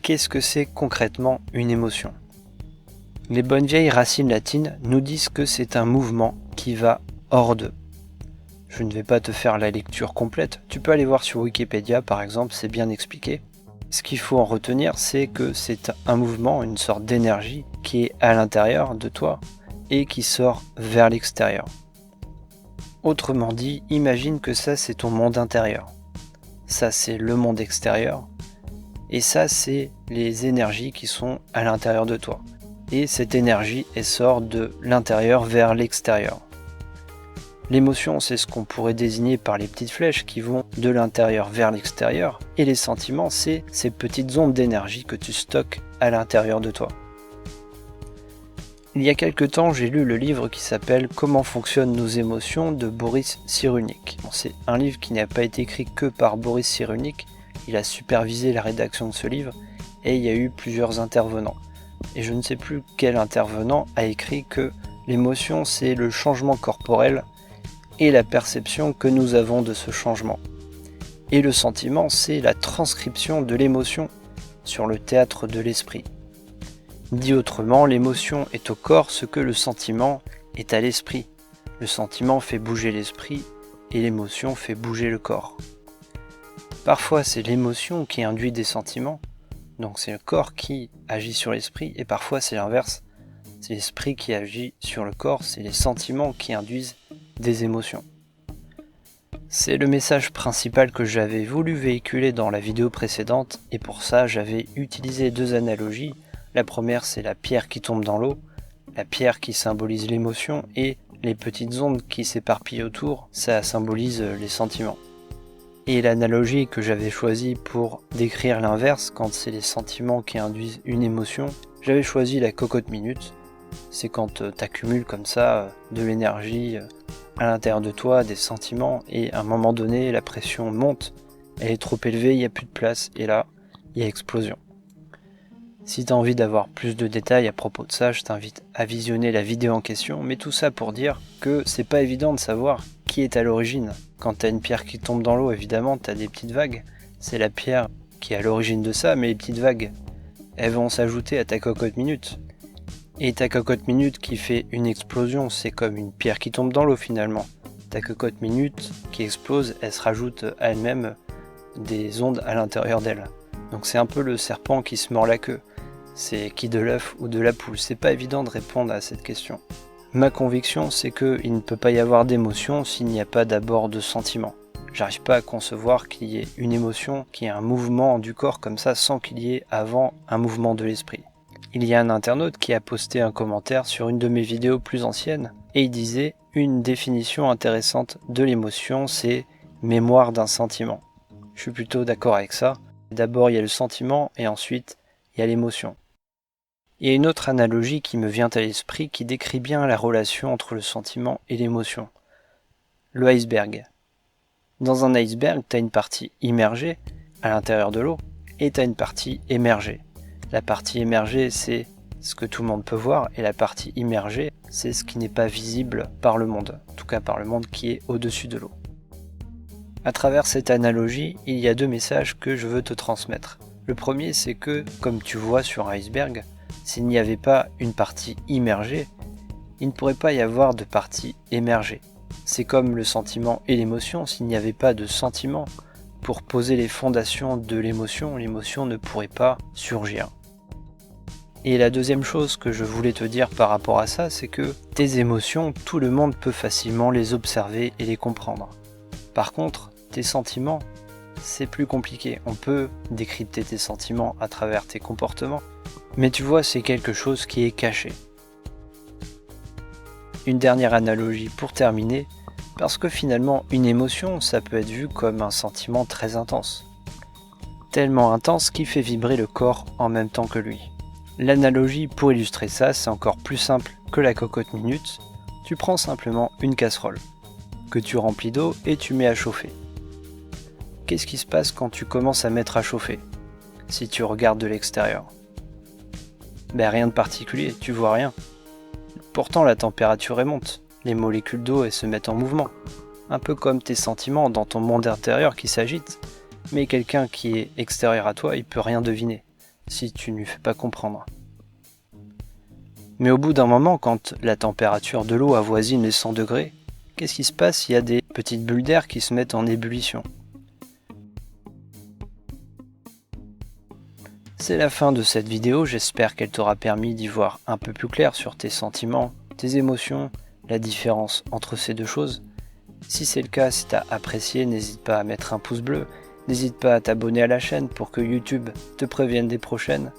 Qu'est-ce que c'est concrètement une émotion? Les bonnes vieilles racines latines nous disent que c'est un mouvement qui va hors d'eux. Je ne vais pas te faire la lecture complète, tu peux aller voir sur Wikipédia par exemple, c'est bien expliqué. Ce qu'il faut en retenir, c'est que c'est un mouvement, une sorte d'énergie qui est à l'intérieur de toi et qui sort vers l'extérieur. Autrement dit, imagine que ça c'est ton monde intérieur. Ça c'est le monde extérieur. Et ça c'est les énergies qui sont à l'intérieur de toi. Et cette énergie, elle sort de l'intérieur vers l'extérieur. L'émotion, c'est ce qu'on pourrait désigner par les petites flèches qui vont de l'intérieur vers l'extérieur. Et les sentiments, c'est ces petites ondes d'énergie que tu stockes à l'intérieur de toi. Il y a quelque temps, j'ai lu le livre qui s'appelle « Comment fonctionnent nos émotions » de Boris Cyrulnik. C'est un livre qui n'a pas été écrit que par Boris Cyrulnik, il a supervisé la rédaction de ce livre et il y a eu plusieurs intervenants. Et je ne sais plus quel intervenant a écrit que l'émotion, c'est le changement corporel et la perception que nous avons de ce changement. Et le sentiment, c'est la transcription de l'émotion sur le théâtre de l'esprit. Dit autrement, l'émotion est au corps ce que le sentiment est à l'esprit. Le sentiment fait bouger l'esprit et l'émotion fait bouger le corps. Parfois, c'est l'émotion qui induit des sentiments, donc c'est le corps qui agit sur l'esprit, et parfois c'est l'inverse. C'est l'esprit qui agit sur le corps, c'est les sentiments qui induisent des émotions. C'est le message principal que j'avais voulu véhiculer dans la vidéo précédente, et pour ça j'avais utilisé deux analogies. La première, c'est la pierre qui tombe dans l'eau, la pierre qui symbolise l'émotion, et les petites ondes qui s'éparpillent autour, ça symbolise les sentiments. Et l'analogie que j'avais choisie pour décrire l'inverse, quand c'est les sentiments qui induisent une émotion, j'avais choisi la cocotte minute. C'est quand tu accumules comme ça de l'énergie à l'intérieur de toi, des sentiments, et à un moment donné, la pression monte, elle est trop élevée, il n'y a plus de place, et là, il y a explosion. Si tu as envie d'avoir plus de détails à propos de ça, je t'invite à visionner la vidéo en question, mais tout ça pour dire que c'est pas évident de savoir qui est à l'origine. Quand tu as une pierre qui tombe dans l'eau, évidemment, tu as des petites vagues. C'est la pierre qui est à l'origine de ça, mais les petites vagues, elles vont s'ajouter à ta cocotte minute. Et ta cocotte minute qui fait une explosion, c'est comme une pierre qui tombe dans l'eau finalement. Ta cocotte minute qui explose, elle se rajoute à elle-même des ondes à l'intérieur d'elle. Donc c'est un peu le serpent qui se mord la queue. C'est qui de l'œuf ou de la poule? C'est pas évident de répondre à cette question. Ma conviction, c'est qu'il ne peut pas y avoir d'émotion s'il n'y a pas d'abord de sentiment. J'arrive pas à concevoir qu'il y ait une émotion, qu'il y ait un mouvement du corps comme ça sans qu'il y ait avant un mouvement de l'esprit. Il y a un internaute qui a posté un commentaire sur une de mes vidéos plus anciennes et il disait une définition intéressante de l'émotion, c'est mémoire d'un sentiment. Je suis plutôt d'accord avec ça. D'abord il y a le sentiment et ensuite il y a l'émotion. Il y a une autre analogie qui me vient à l'esprit qui décrit bien la relation entre le sentiment et l'émotion. Le iceberg. Dans un iceberg, tu as une partie immergée à l'intérieur de l'eau et tu as une partie émergée. La partie émergée, c'est ce que tout le monde peut voir et la partie immergée, c'est ce qui n'est pas visible par le monde, en tout cas par le monde qui est au-dessus de l'eau. À travers cette analogie, il y a deux messages que je veux te transmettre. Le premier, c'est que, comme tu vois sur un iceberg, s'il n'y avait pas une partie immergée, il ne pourrait pas y avoir de partie émergée. C'est comme le sentiment et l'émotion, s'il n'y avait pas de sentiment pour poser les fondations de l'émotion ne pourrait pas surgir. Et la deuxième chose que je voulais te dire par rapport à ça, c'est que tes émotions, tout le monde peut facilement les observer et les comprendre. Par contre, tes sentiments, c'est plus compliqué. On peut décrypter tes sentiments à travers tes comportements, mais tu vois, c'est quelque chose qui est caché. Une dernière analogie pour terminer, parce que finalement, une émotion, ça peut être vu comme un sentiment très intense. Tellement intense qu'il fait vibrer le corps en même temps que lui. L'analogie pour illustrer ça, c'est encore plus simple que la cocotte minute. Tu prends simplement une casserole, que tu remplis d'eau et tu mets à chauffer. Qu'est-ce qui se passe quand tu commences à mettre à chauffer, si tu regardes de l'extérieur? Rien de particulier, tu vois rien. Pourtant la température elle monte, les molécules d'eau elles se mettent en mouvement. Un peu comme tes sentiments dans ton monde intérieur qui s'agitent, mais quelqu'un qui est extérieur à toi, il peut rien deviner. si tu ne lui fais pas comprendre. Mais au bout d'un moment, quand la température de l'eau avoisine les 100 degrés, qu'est-ce qui se passe? Il y a des petites bulles d'air qui se mettent en ébullition. C'est la fin de cette vidéo, j'espère qu'elle t'aura permis d'y voir un peu plus clair sur tes sentiments, tes émotions, la différence entre ces deux choses. Si c'est le cas, si tu as apprécié, n'hésite pas à mettre un pouce bleu, n'hésite pas à t'abonner à la chaîne pour que YouTube te prévienne des prochaines.